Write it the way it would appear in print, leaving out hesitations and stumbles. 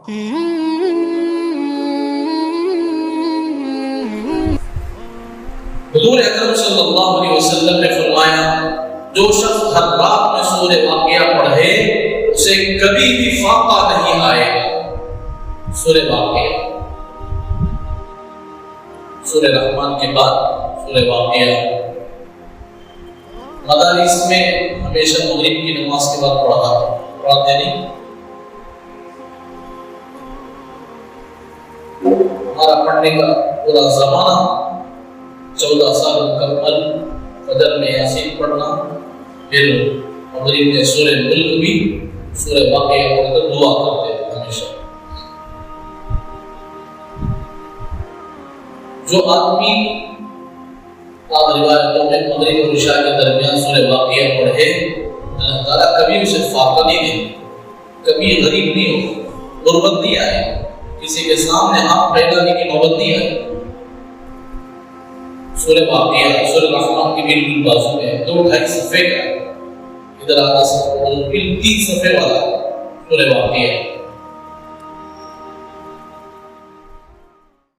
حضور اکرم صلی اللہ علیہ وسلم نے فرمایا جو شخص ہر رات میں سورہ واقعہ پڑھے اسے کبھی بھی فاقہ نہیں آئے گا۔ سورہ واقعہ، سورہ رحمان کے بعد سورہ واقعہ مدارس میں ہمیشہ مغرب کی نماز کے بعد پڑھاتے نہیں۔ ہمارا پڑھنے کا پورا زمانہ 14 سال مکمل فجر میں یاسین پڑھنا، پھر مغرب میں سورہ ملک بھی، سورہ واقعہ پڑھ کر دعا کرتے ہیں ہمیشہ۔ جو آدمی روایتوں میں مغرب اور عشاء کے درمیان سورہ واقعہ پڑھے اللہ تعالیٰ کبھی اسے فاقہ نہیں دے، کبھی غریب نہیں ہو، غربت نہیں آئے، کسی کے سامنے ہاتھ پھیلانے کی نوبت نہیں آئے۔ سورہ واقعہ سورہ رحمان کی بالکل بازو میں 2-2.5 صفحے کا، ادھر آدھا صفحہ بالکل 3 صفحے والا سورہ واقعہ۔